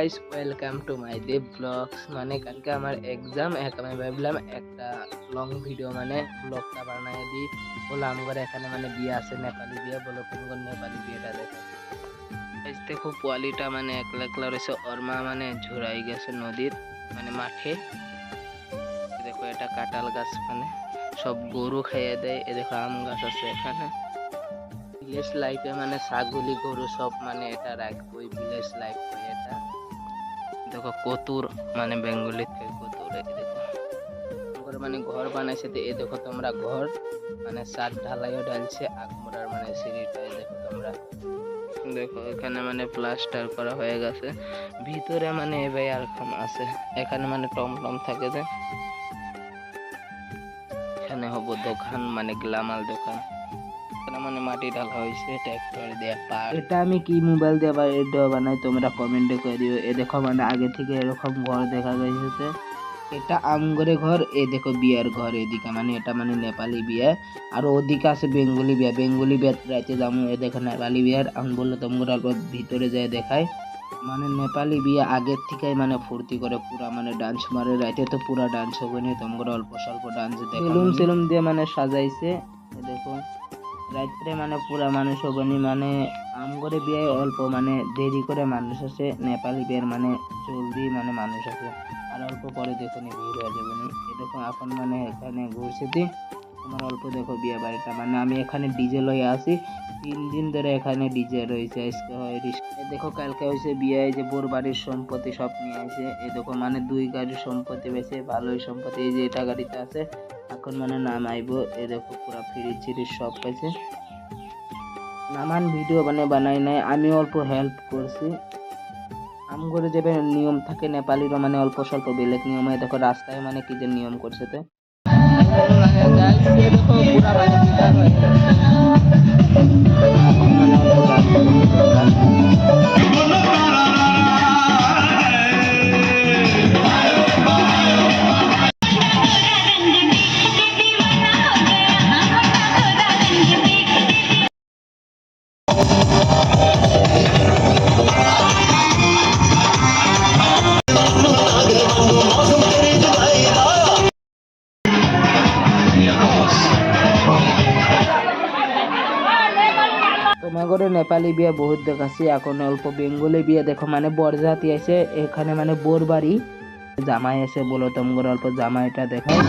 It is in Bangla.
Guys, welcome to my Dev blogs. মানে কালকে আমার এক্সাম, আমি ভাবলাম একটা লং ভিডিও মানে ব্লগটা বানাই দিই। বললাম আমার এখানে মানে বিয়ে আছে, নেপালি বিয়ে। বলো কোন নেপালি বিয়েটা দেখো। গাইস দেখো, পোয়ালিটা মানে একলা একলা রয়েছে, ওর মা মানে ঝুরাই গেছে নদীর মানে মাঠে। দেখো এটা কাঁঠাল গাছ, মানে সব গরু খাইয়ে দেয়। এ দেখো আম গাছ আছে এখানে। ভিলেজ লাইফে মানে ছাগলি গরু সব মানে এটা রাখবো, ভিলেজ লাইফ এটা। দেখো কতুর, মানে বেঙ্গলি থেকে কতুর। এই দেখো মানে ঘর বানাইছে। তো এই দেখো তোমরা ঘর মানে সাত ঢালাইও ঢালছে আগমরার মানে সিঁড়িটা। এই দেখো তোমরা, দেখো এখানে মানে প্লাস্টার করা হয়ে গেছে। ভিতরে মানে এবার এরকম আছে, এখানে মানে টমটম থাকে যে। এখানে হবো দোকান, মানে গ্লামাল দোকান। মানে মাটি ঢালা হয়েছে ট্রাক্টর দিয়ে। এটা আমি কি মোবাইল দিয়ে বানাই তোমরা কমেন্টে করে দিও। এ দেখো মানে আগে থেকে এরকম ঘর দেখা যাইছে। এটা আমগরে ঘর। এ দেখো বিয়ের ঘর এদিকে, মানে এটা মানে নেপালি বিয়ে। আর ওদিকে আছে বেঙ্গলি বিয়ে। বেঙ্গলি বিয়ে রাইতে যাবো। এ দেখো নেপালি বিয়ের। আমি বললো তোমরা অল্প ভিতরে যায় দেখায়। মানে নেপালি বিয়ে আগের থেকে মানে ফুর্তি করে পুরা, মানে ডান্স মারে। রাইতে তো পুরা ডান্স হবে না, তোমরা অল্প স্বল্প ডান্স দেখো। সেলুন সেলুন দিয়ে মানে সাজাইছে। দেখো রাত্রে মানে পুরা মানুষ হবনি। মানে আমগরে বিয়ে অল্প মানে দেরি করে মানুষ আছে, নেপালি বিয়ের মানে জলদি মানে মানুষ আছে। আর অল্প পরে দেখো নি ভিড় হয়ে যাবে নি। এরকম এখন মানে এখানে ঘুরছে দি তোমার অল্প দেখো বিয়ে বাড়িটা। মানে আমি এখানে ডিজে লয়ে আসি 3 দিন ধরে, এখানে ডিজে রয়েছে। আজকে হয় দেখো কালকে হয়েছে বিয়ে, যে বোর বাড়ির সম্পত্তি সব নিয়ে আসে। এই দেখো মানে 2 গাড়ির সম্পত্তি বেশি ভালোই সম্পত্তি। এই যে এটা গাড়িতে আছে, এখন মানে নাম আইব। এ দেখো পুরা ফ্রিজ সিরিজ সব পাইছে। নামান ভিডিও মানে বানাই নাই, আমি অল্প হেল্প করছি। আমগরে যে নিয়ম থাকে নেপালির, মানে অল্প স্বল্প বেলেগ নিয়ম হয়। দেখো রাস্তায় মানে কি যে নিয়ম করছে। তো দেখো পুরা মানে বিকাল হয়ে গেছে। এখন মানে অল্প ডান্স করছে। তোমাগরে নেপালি বিয়ে বহুত দেখাচ্ছি, এখন অল্প বেঙ্গলি বিয়ে। দেখো মানে বরজাতি আছে এখানে, মানে বোর বাড়ি জামাই আছে। বলো তোমাগরে অল্প জামাইটা দেখায়।